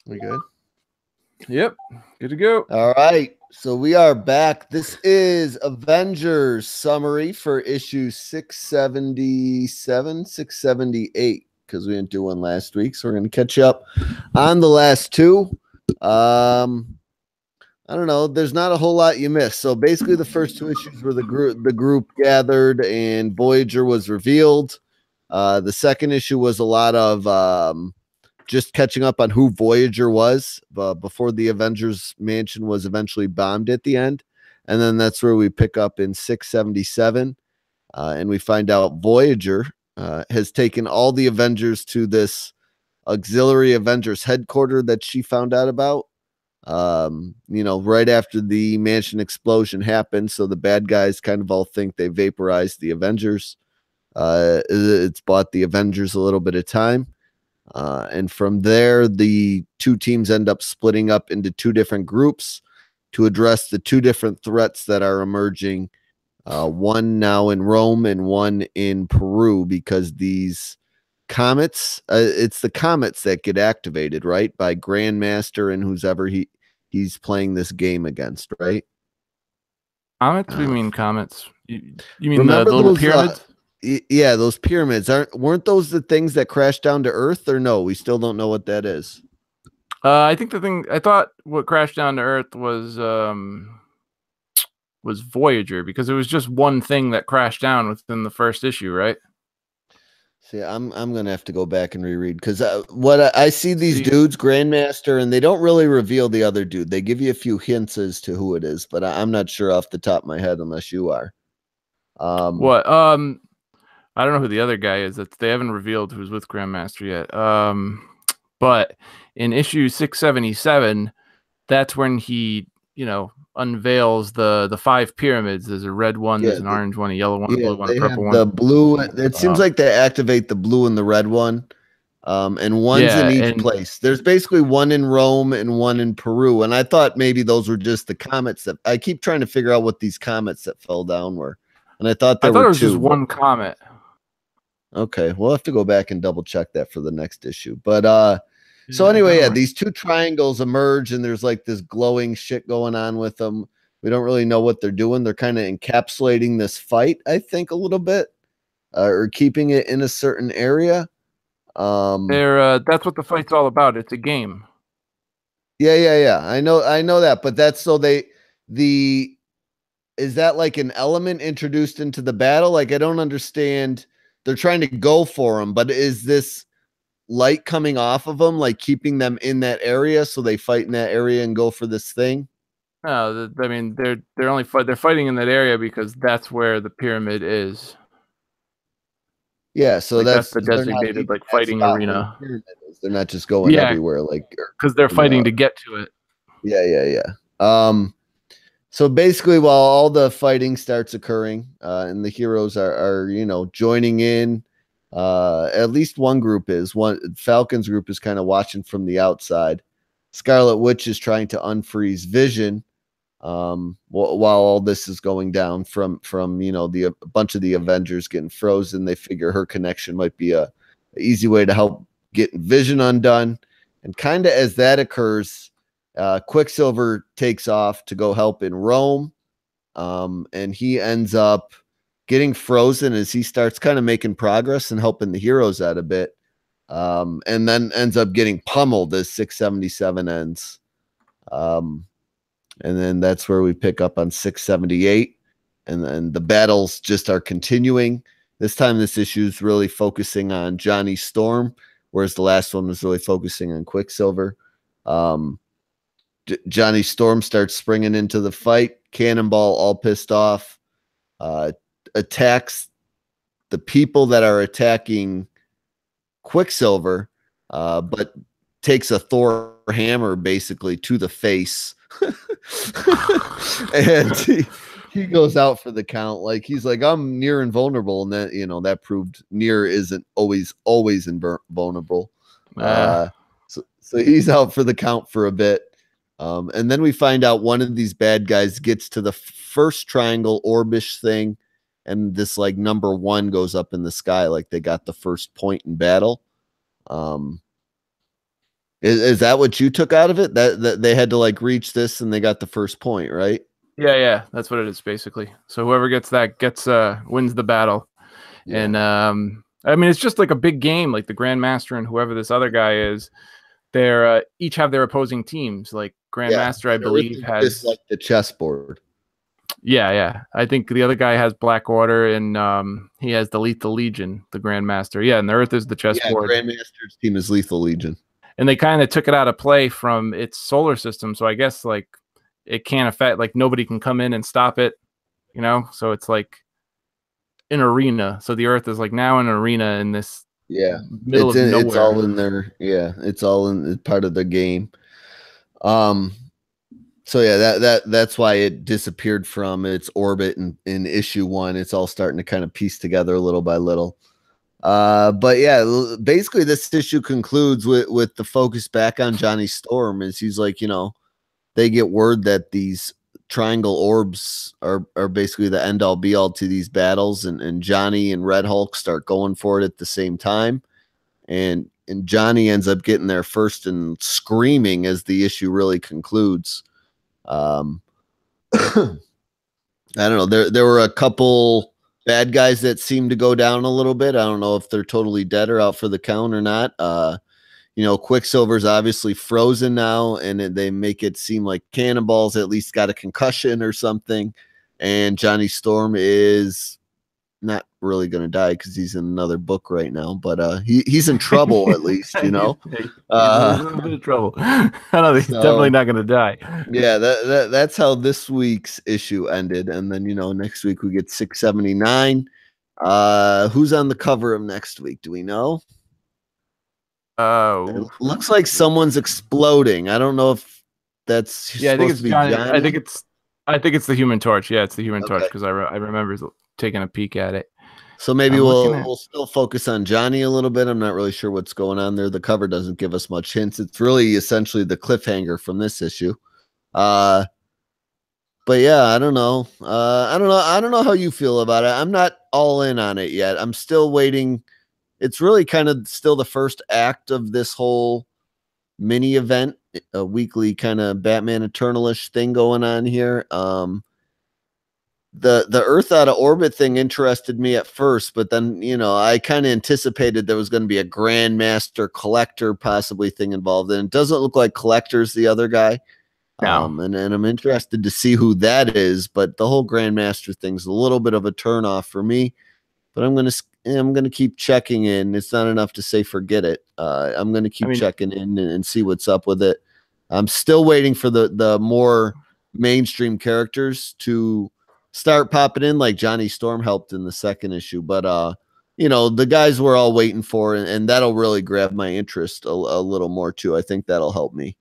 We good? Yep. Good to go. All right. So we are back. This is Avengers summary for issue 677, 678, because we didn't do one last week. So we're going to catch up on the last two. I don't know. There's not a whole lot you missed. So basically, the first two issues were the group gathered and Voyager was revealed. The second issue was a lot of just catching up on who Voyager was before the Avengers mansion was eventually bombed at the end. And then that's where we pick up in 677. And we find out Voyager has taken all the Avengers to this auxiliary Avengers headquarters that she found out about. Right after the mansion explosion happened. So the bad guys kind of all think they vaporized the Avengers. It's bought the Avengers a little bit of time. And from there, the two teams end up splitting up into two different groups to address the two different threats that are emerging. One now in Rome and one in Peru, because these comets, it's the comets that get activated, right? By Grandmaster and who's ever he's playing this game against, right? Comets? We mean comets. You mean the little pyramids? Yeah, those pyramids weren't those the things that crashed down to Earth, or no? We still don't know what that is. I think I thought what crashed down to Earth was Voyager, because it was just one thing that crashed down within the first issue, right? See, I'm gonna have to go back and reread, because what I see these dudes, Grandmaster, and they don't really reveal the other dude. They give you a few hints as to who it is, but I'm not sure off the top of my head unless you are. What? I don't know who the other guy is. They haven't revealed who's with Grandmaster yet. But in issue 677, that's when he, unveils the five pyramids. There's a red one, there's an orange one, a yellow one, a blue one, a purple one. The blue. It seems like they activate the blue and the red one. And one's in each place. There's basically one in Rome and one in Peru. And I thought maybe those were just the comets that I keep trying to figure out what these comets that fell down were. And I thought it was just one comet. Okay, we'll have to go back and double check that for the next issue. But so anyway, these two triangles emerge and there's like this glowing shit going on with them. We don't really know what they're doing. They're kind of encapsulating this fight, I think, a little bit, or keeping it in a certain area. That's what the fight's all about. It's a game. Yeah. I know that, but that's so is that like an element introduced into the battle? Like, I don't understand. They're trying to go for them, but is this light coming off of them, like keeping them in that area so they fight in that area and go for this thing? No, I mean they're fighting in that area because that's where the pyramid is. Yeah, so that's the designated like fighting arena. They're not just going everywhere, like, because they're fighting to get to it. Yeah. So basically, while all the fighting starts occurring, and the heroes are joining in, at least one group is. Falcon's group is kind of watching from the outside. Scarlet Witch is trying to unfreeze Vision, while all this is going down from a bunch of the Avengers getting frozen. They figure her connection might be a easy way to help get Vision undone. And kind of as that occurs, Quicksilver takes off to go help in Rome, and he ends up getting frozen as he starts kind of making progress and helping the heroes out a bit, and then ends up getting pummeled as 677 ends. And then that's where we pick up on 678, and then the battles just are continuing. This time, this issue is really focusing on Johnny Storm, whereas the last one was really focusing on Quicksilver. Johnny Storm starts springing into the fight. Cannonball, all pissed off, attacks the people that are attacking Quicksilver, but takes a Thor hammer basically to the face. And he goes out for the count. Like, he's like, I'm near invulnerable. And that, that proved near isn't always invulnerable. So he's out for the count for a bit. And then we find out one of these bad guys gets to the first triangle orbish thing, and this like number 1 goes up in the sky, like they got the first point in battle. Is that what you took out of it? That they had to like reach this and they got the first point, right? Yeah, that's what it is basically. So whoever gets that wins the battle. Yeah. And I mean, it's just like a big game, like the Grandmaster and whoever this other guy is. They're each have their opposing teams. Like Grandmaster, I believe, has just like the chessboard. Yeah. I think the other guy has Black Order, and he has the Lethal Legion, the Grandmaster. Yeah, and the Earth is the chessboard. Yeah, Grandmaster's team is Lethal Legion. And they kind of took it out of play from its solar system, so I guess like it can't affect, like nobody can come in and stop it, you know. So it's like an arena. So the Earth is like now an arena in this middle of nowhere. It's all in there. Yeah, it's all in part of the game. So yeah, that's why it disappeared from its orbit in issue 1. It's all starting to kind of piece together little by little. But yeah, basically this issue concludes with the focus back on Johnny Storm, as he's like, you know, they get word that these triangle orbs are basically the end all be all to these battles, and Johnny and Red Hulk start going for it at the same time. And Johnny ends up getting there first and screaming as the issue really concludes. I don't know. There were a couple bad guys that seem to go down a little bit. I don't know if they're totally dead or out for the count or not. You know, Quicksilver's obviously frozen now, and they make it seem like Cannonball's at least got a concussion or something. And Johnny Storm is not really going to die because he's in another book right now, but he's in trouble at least, you know. He's a little bit of trouble. I know he's definitely not going to die. Yeah, that's how this week's issue ended, and then you know next week we get 679. Who's on the cover of next week? Do we know? It looks like someone's exploding. I don't know if that's I think it's Johnny. I think it's the Human Torch. Yeah, it's the Human Torch because I remember taking a peek at it. So maybe we'll still focus on Johnny a little bit. I'm not really sure what's going on there. The cover doesn't give us much hints. It's really essentially the cliffhanger from this issue. But yeah, I don't know. I don't know how you feel about it. I'm not all in on it yet. I'm still waiting. It's really kind of still the first act of this whole mini event, a weekly kind of Batman Eternalish thing going on here. The Earth out of orbit thing interested me at first, but then, you know, I kind of anticipated there was going to be a Grandmaster Collector possibly thing involved, and it doesn't look like Collector's the other guy. No. And I'm interested to see who that is, but the whole Grandmaster thing's a little bit of a turnoff for me. But I'm gonna keep checking in. It's not enough to say forget it. I'm gonna keep checking in and see what's up with it. I'm still waiting for the more mainstream characters to start popping in, like Johnny Storm helped in the second issue. But you know, the guys we're all waiting for, and that'll really grab my interest a little more too. I think that'll help me.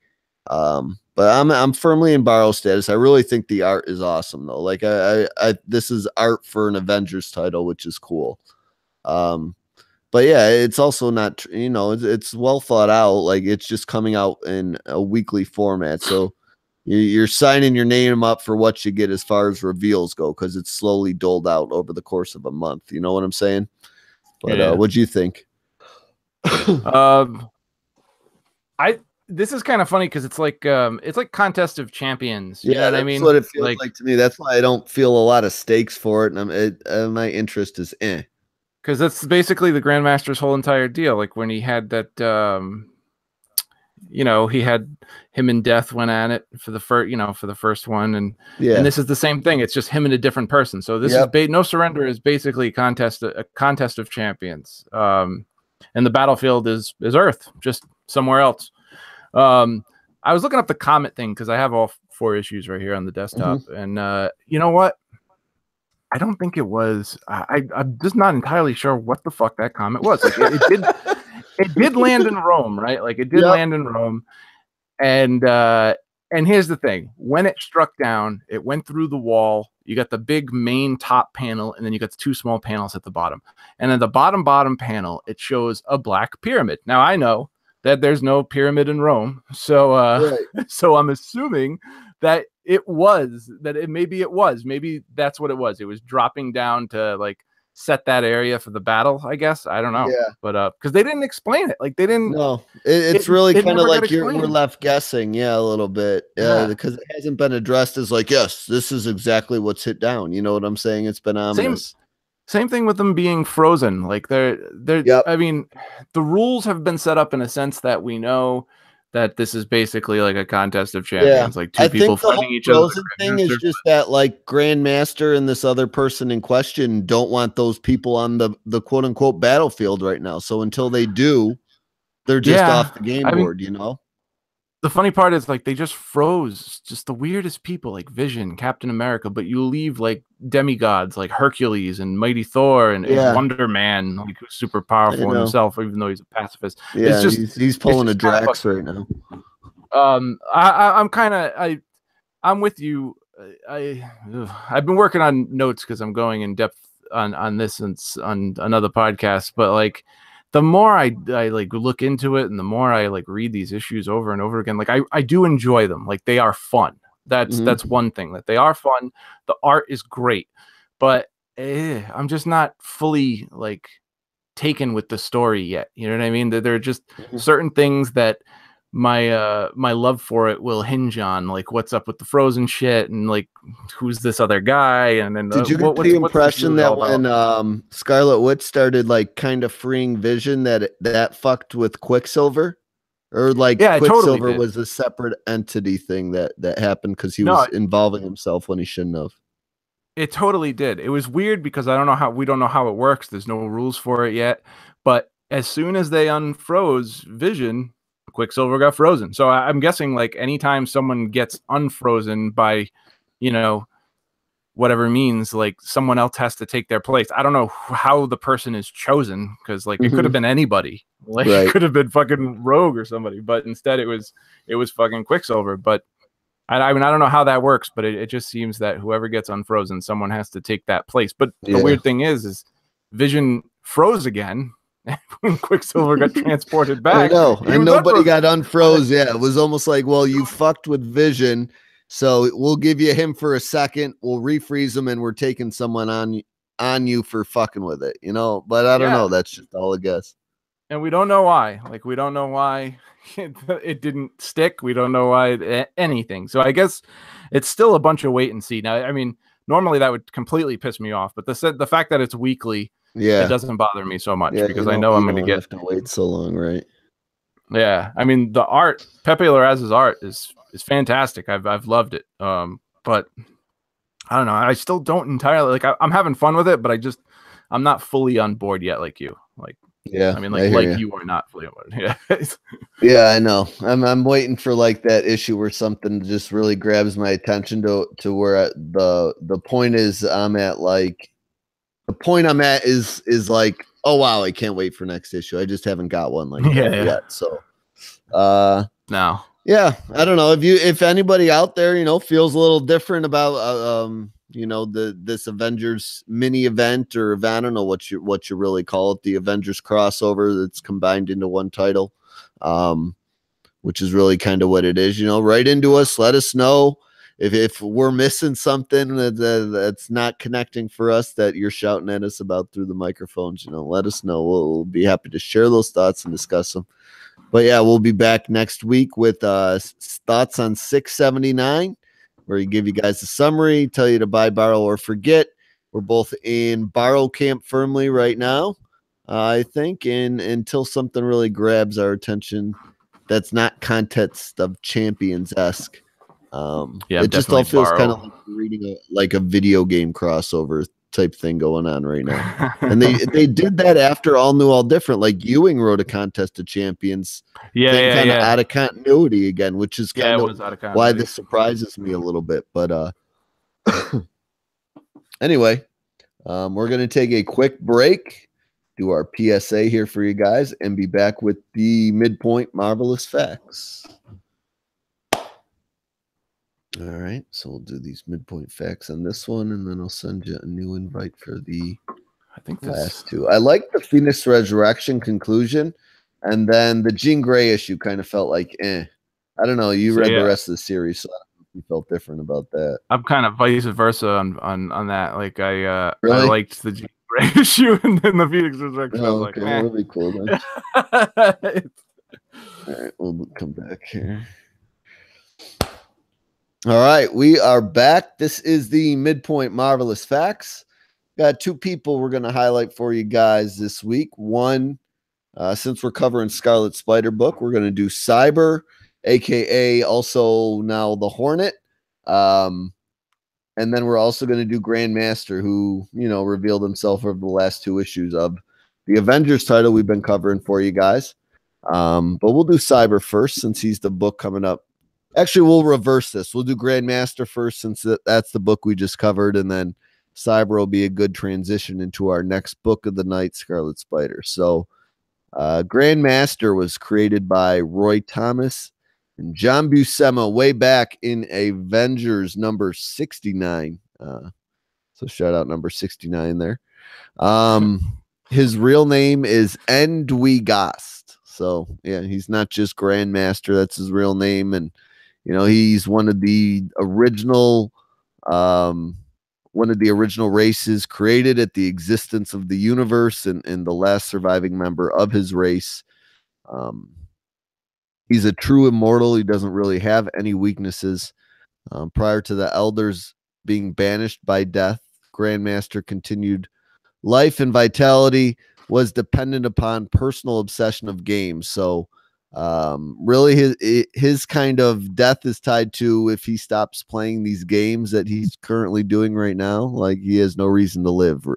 But I'm firmly in borrow status. I really think the art is awesome though. Like I this is art for an Avengers title, which is cool. But yeah, it's also not, you know, it's well thought out. Like it's just coming out in a weekly format. So you're signing your name up for what you get as far as reveals go, because it's slowly doled out over the course of a month. You know what I'm saying? But what do you think? This is kind of funny because it's like Contest of Champions. You know what I mean? That's what it feels like to me. That's why I don't feel a lot of stakes for it, and my interest is because that's basically the Grandmaster's whole entire deal. Like when he had that, you know, he had him and Death went at it for the first one, and this is the same thing. It's just him and a different person. So this is No Surrender is basically a contest of champions, and the battlefield is Earth, just somewhere else. I was looking up the Comet thing because I have all 4 issues right here on the desktop, and you know what? I don't think it was. I'm just not entirely sure what the fuck that comet was. Like it did land in Rome, right? Like it did land in Rome, and here's the thing: when it struck down, it went through the wall. You got the big main top panel, and then you got the 2 small panels at the bottom. And at the bottom panel, it shows a black pyramid. Now I know that there's no pyramid in Rome, so so I'm assuming that maybe that's what it was. It was dropping down to like set that area for the battle, I guess. I don't know. Yeah. But because they didn't explain it. Like they didn't. No, it's really kind of like we're explained. left guessing. Yeah, a little bit. Yeah. Because it hasn't been addressed as like, yes, this is exactly what's hit down. You know what I'm saying? It's been ominous. Same thing with them being frozen. Like they're Yep. I mean, the rules have been set up in a sense that we know that this is basically like a contest of champions, like two people fighting each other. The thing is just that like Grandmaster and this other person in question don't want those people on the quote unquote battlefield right now. So until they do, they're just off the game board, you know? The funny part is like they just froze just the weirdest people like Vision, Captain America, but you leave like demigods like Hercules and Mighty Thor and Wonder Man, like who's super powerful in himself, even though he's a pacifist. Yeah, it's just, he's pulling a Drax right now. I'm with you. I've been working on notes because I'm going in depth on this on another podcast, but like the more I like look into it and the more I like read these issues over and over again, like I do enjoy them. Like they are fun. That's one thing, that they are fun. The art is great, but I'm just not fully like taken with the story yet. You know what I mean? There are just certain things that my love for it will hinge on, like what's up with the frozen shit and like who's this other guy, and then did you get the impression that when Scarlet Witch started like kind of freeing Vision that fucked with Quicksilver, or like Quicksilver totally was a separate entity thing that happened because he was involving himself when he shouldn't have? It totally did. It was weird because we don't know how it works. There's no rules for it yet, but as soon as they unfroze Vision, Quicksilver got frozen. So I'm guessing like anytime someone gets unfrozen by, you know, whatever means, like someone else has to take their place. I don't know how the person is chosen, because like it could have been anybody. Like it could have been fucking Rogue or somebody, but instead it was fucking Quicksilver. But I mean, I don't know how that works, but it just seems that whoever gets unfrozen, someone has to take that place. But the weird thing is Vision froze again. When Quicksilver got transported back, I know, and nobody got unfroze. Yeah, it was almost like, well, you fucked with Vision, so we'll give you him for a second. We'll refreeze him, and we're taking someone on you for fucking with it, you know. But I don't know. That's just all I guess. And we don't know why. Like we don't know why it didn't stick. We don't know why anything. So I guess it's still a bunch of wait and see. Now, I mean, normally that would completely piss me off, but the fact that it's weekly. It doesn't bother me so much because I know I'm going to have to wait so long, right? Yeah, I mean the art, Pepe Larraz's art is fantastic. I've loved it. But I don't know. I still don't entirely like. I'm having fun with it, but I'm not fully on board yet, like you. Like I mean, like you are not fully on board. Yeah, yeah, I know. I'm waiting for like that issue where something just really grabs my attention to where the point is I'm at like. The point I'm at is like, oh wow, I can't wait for next issue. I just haven't got one like that yet. So no. Yeah, I don't know if anybody out there, you know, feels a little different about you know, this Avengers mini event, or I don't know what you really call it, the Avengers crossover that's combined into one title. Which is really kind of what it is, you know. Write into us, let us know. If we're missing something that's not connecting for us, that you're shouting at us about through the microphones, you know, let us know. We'll be happy to share those thoughts and discuss them. But yeah, we'll be back next week with thoughts on 679, where we give you guys a summary, tell you to buy, borrow, or forget. We're both in borrow camp firmly right now, I think, and until something really grabs our attention that's not Contest of Champions-esque. It just all feels kind of like reading a video game crossover type thing going on right now. And they did that after All New, All Different. Like Ewing wrote a Contest of Champions thing, out of continuity again, which is kind of why this surprises me a little bit. But anyway, we're going to take a quick break, do our PSA here for you guys, and be back with the Midpoint Marvelous Facts. All right, so we'll do these midpoint facts on this one, and then I'll send you a new invite for the last two. I like the Phoenix Resurrection conclusion, and then the Jean Grey issue kind of felt like, I don't know. You read the rest of the series, so I don't know if you felt different about that. I'm kind of vice versa on that. Like I liked the Jean issue, and then the Phoenix Resurrection. I was like, that'll be cool then. All right, we'll come back here. All right, we are back. This is the Midpoint Marvelous Facts. Got two people we're going to highlight for you guys this week. One, since we're covering Scarlet Spider book, we're going to do Cyber, aka also now the Hornet. And then we're also going to do Grandmaster, who, revealed himself over the last two issues of the Avengers title we've been covering for you guys. But we'll do Cyber first, since he's the book coming up. Actually, we'll reverse this. We'll do Grandmaster first, since that's the book we just covered, and then Cyber will be a good transition into our next book of the night, Scarlet Spider. So Grandmaster was created by Roy Thomas and John Buscema way back in Avengers number 69. So shout out number 69 there. His real name is Endwigast. So yeah, he's not just Grandmaster. That's his real name. And, he's one of the original races created at the existence of the universe, and the last surviving member of his race. He's a true immortal. He doesn't really have any weaknesses. Prior to the elders being banished by death, Grandmaster continued life and vitality, was dependent upon personal obsession of games. So really his kind of death is tied to if he stops playing these games that he's currently doing right now. Like, he has no reason to live,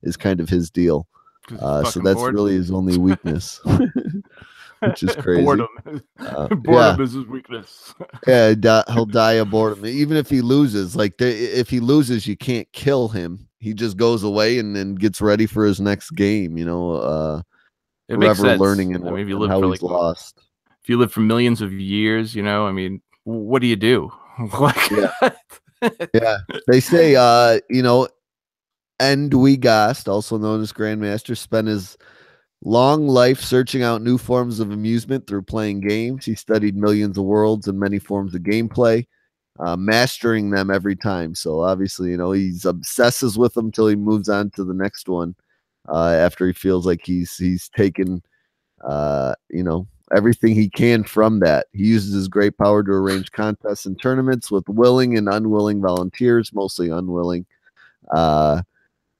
is kind of his deal. So that's bored. Really his only weakness. Which is crazy. Boredom. Boredom is his weakness. Yeah, he'll die of boredom. Even if he loses, if he loses, you can't kill him. He just goes away and then gets ready for his next game. It makes sense. Learning and if you live how for he's lost. If you live for millions of years, what do you do? Yeah. They say, Endwigast, also known as Grandmaster, spent his long life searching out new forms of amusement through playing games. He studied millions of worlds and many forms of gameplay, mastering them every time. So obviously, he's obsesses with them till he moves on to the next one. After he feels like he's taken, everything he can from that. He uses his great power to arrange contests and tournaments with willing and unwilling volunteers, mostly unwilling.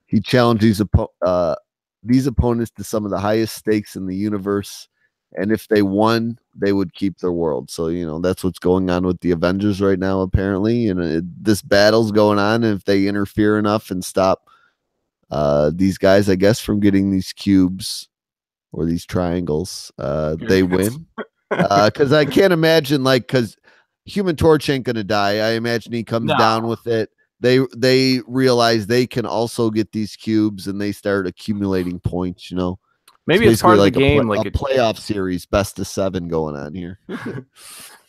He challenges these opponents to some of the highest stakes in the universe, and if they won, they would keep their world. So that's what's going on with the Avengers right now, apparently. And this battle's going on, and if they interfere enough and stop these guys, I guess, from getting these cubes or these triangles, they win. Because I can't imagine, because Human Torch ain't gonna die. I imagine he comes down with it. They realize they can also get these cubes, and they start accumulating points. Maybe it's part of the game, a playoff series, best of 7 going on here.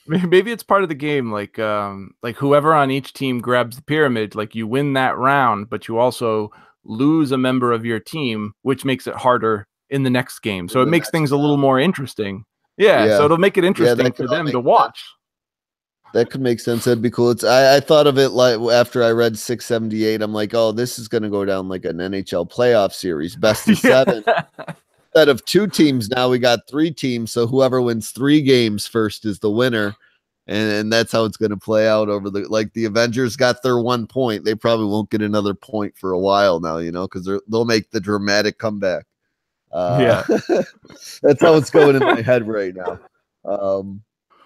Maybe it's part of the game, like whoever on each team grabs the pyramid, you win that round, but you also lose a member of your team, which makes it harder in the next game. So it makes things a little more interesting. Yeah, so it'll make it interesting for them to watch. That could make sense. That'd be cool. I thought of it after I read 678. I'm like, oh, this is going to go down like an NHL playoff series, best of 7. Instead of 2 teams, now we got 3 teams. So whoever wins 3 games first is the winner. And that's how it's going to play out over the Avengers got their 1 point. They probably won't get another point for a while now, because they'll make the dramatic comeback. That's how it's going in my head right now.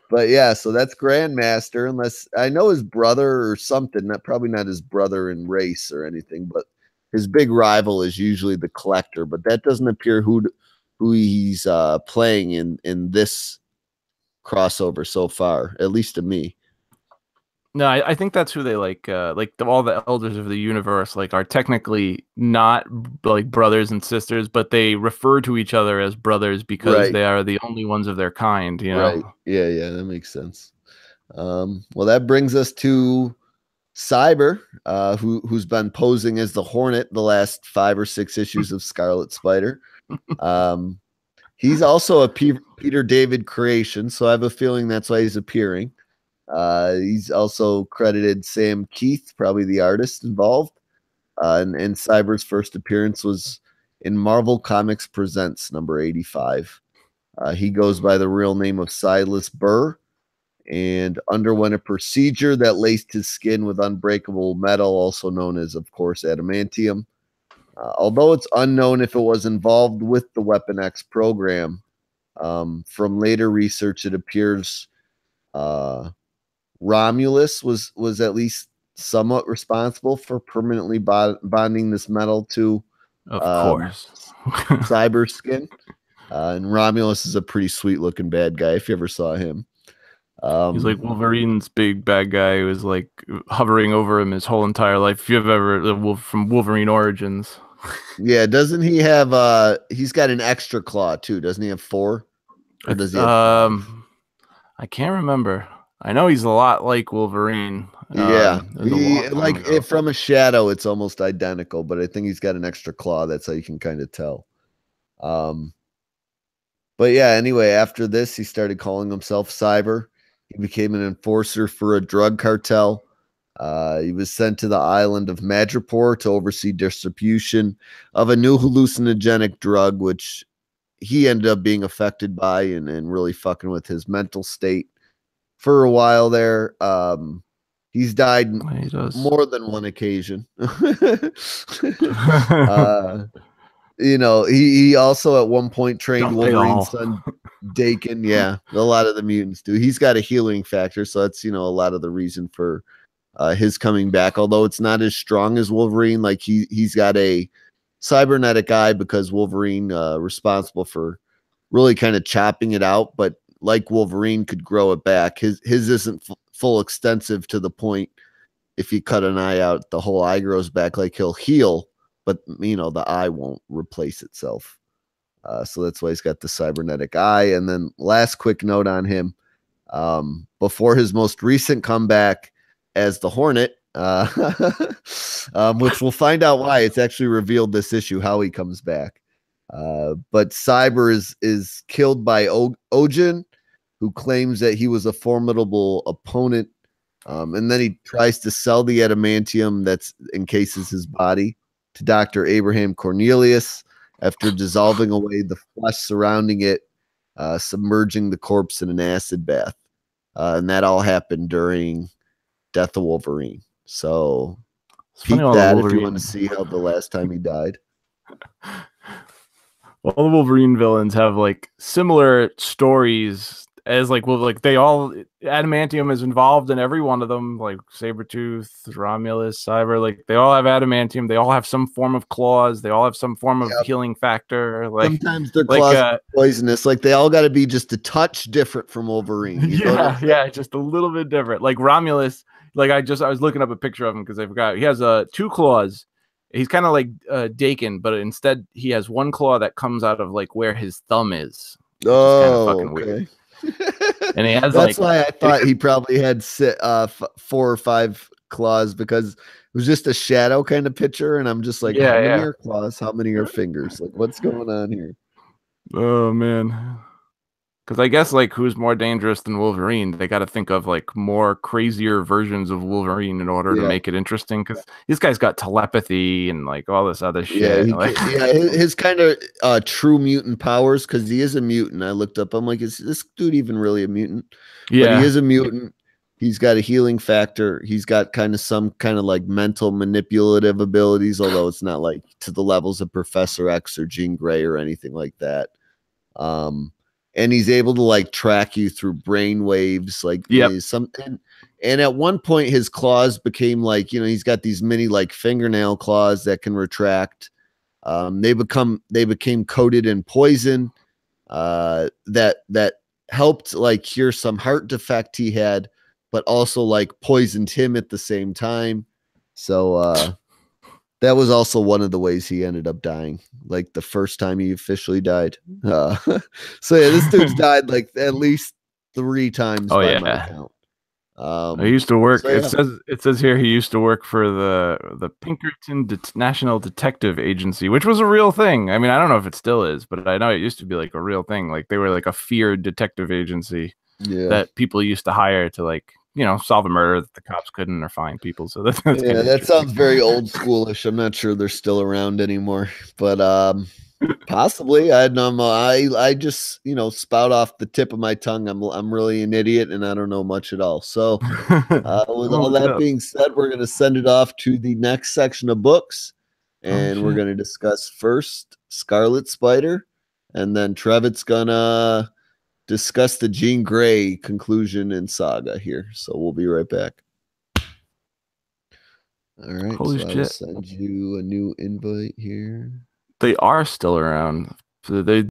But yeah, so that's Grandmaster, unless I know his brother or something, probably not his brother in race or anything, but his big rival is usually the Collector, but that doesn't appear who he's playing in this crossover so far, at least to me. No, I think that's who they all the elders of the universe are technically not brothers and sisters, but they refer to each other as brothers because they are the only ones of their kind, Right. Yeah, that makes sense. Well, that brings us to Cyber, who's been posing as the Hornet the last 5 or 6 issues of Scarlet Spider. He's also a Peter David creation, so I have a feeling that's why he's appearing. He's also credited Sam Keith, probably the artist involved. And Cyber's first appearance was in Marvel Comics Presents number 85. He goes by the real name of Silas Burr and underwent a procedure that laced his skin with unbreakable metal, also known as, of course, adamantium. Although it's unknown if it was involved with the Weapon X program, from later research, it appears Romulus was at least somewhat responsible for permanently bonding this metal to, of course, Cyber skin. And Romulus is a pretty sweet looking bad guy if you ever saw him. He's like Wolverine's big bad guy who was like hovering over him his whole entire life. If you've ever from Wolverine Origins. Yeah, doesn't he have he's got an extra claw too, doesn't he have 4? Or does he have 5? I can't remember. I know he's a lot like Wolverine. Yeah, from a shadow, it's almost identical, but I think he's got an extra claw. That's how you can kind of tell. But yeah, anyway, after this, he started calling himself Cyber. He became an enforcer for a drug cartel. He was sent to the island of Madripoor to oversee distribution of a new hallucinogenic drug, which he ended up being affected by and really fucking with his mental state for a while there. He's died more than one occasion. He also at one point trained Wolverine's son Dakin. Yeah, a lot of the mutants do. He's got a healing factor, so that's a lot of the reason for his coming back. Although it's not as strong as Wolverine, like he's got a cybernetic eye because Wolverine responsible for really kind of chopping it out, but like Wolverine could grow it back. His isn't full extensive to the point if you cut an eye out, the whole eye grows back. Like he'll heal, but the eye won't replace itself. So that's why he's got the cybernetic eye. And then last quick note on him, before his most recent comeback as the Hornet, which we'll find out why. It's actually revealed this issue how he comes back. But Cyber is killed by Ojin, who claims that he was a formidable opponent. And then he tries to sell the adamantium that's encases his body to Dr. Abraham Cornelius after dissolving away the flesh surrounding it, submerging the corpse in an acid bath. And that all happened during Death of Wolverine. So peep that if you want to see how the last time he died. Well, the Wolverine villains have like similar stories as they all adamantium is involved in every one of them, like Sabretooth, Romulus, Cyber, like they all have adamantium, they all have some form of claws, they all have some form of healing factor. Like sometimes their claws are poisonous, like they all got to be just a touch different from Wolverine. Yeah, just a little bit different. Like Romulus, like I was looking up a picture of him because I forgot he has 2 claws. He's kind of like Dakin, but instead he has one claw that comes out of like where his thumb is. Kind of fucking weird. And he has that's why I thought he probably had 4 or 5 claws, because it was just a shadow kind of picture, and I'm just like, how many are claws? How many are fingers? Like, what's going on here? Oh man. Because I guess like who's more dangerous than Wolverine? They got to think of like more crazier versions of Wolverine in order to make it interesting. Because this guy's got telepathy and like all this other shit. His kind of true mutant powers, because he is a mutant. I looked up. I'm like, is this dude even really a mutant? Yeah, but he is a mutant. He's got a healing factor. He's got kind of some kind of like mental manipulative abilities, although it's not like to the levels of Professor X or Jean Grey or anything like that. And he's able to like track you through brain waves, like something. And at one point, his claws became like, he's got these mini like fingernail claws that can retract. They became coated in poison that helped like cure some heart defect he had, but also like poisoned him at the same time. So that was also one of the ways he ended up dying, like the first time he officially died. So yeah, this dude's died like at least 3 times by my count. I used to work. It says here he used to work for the Pinkerton National Detective Agency, which was a real thing. I mean, I don't know if it still is, but I know it used to be like a real thing. Like they were like a feared detective agency that people used to hire to like solve a murder that the cops couldn't or find people. So that's yeah, that sounds very old schoolish. I'm not sure they're still around anymore, but possibly. I just spout off the tip of my tongue. I'm really an idiot and I don't know much at all. So with all that being said, we're gonna send it off to the next section of books, and we're gonna discuss first Scarlet Spider, and then Trevitt's gonna discuss the Jean Grey conclusion and saga here. So we'll be right back. All right, Holy so shit. I'll send you a new invite here. They are still around. So they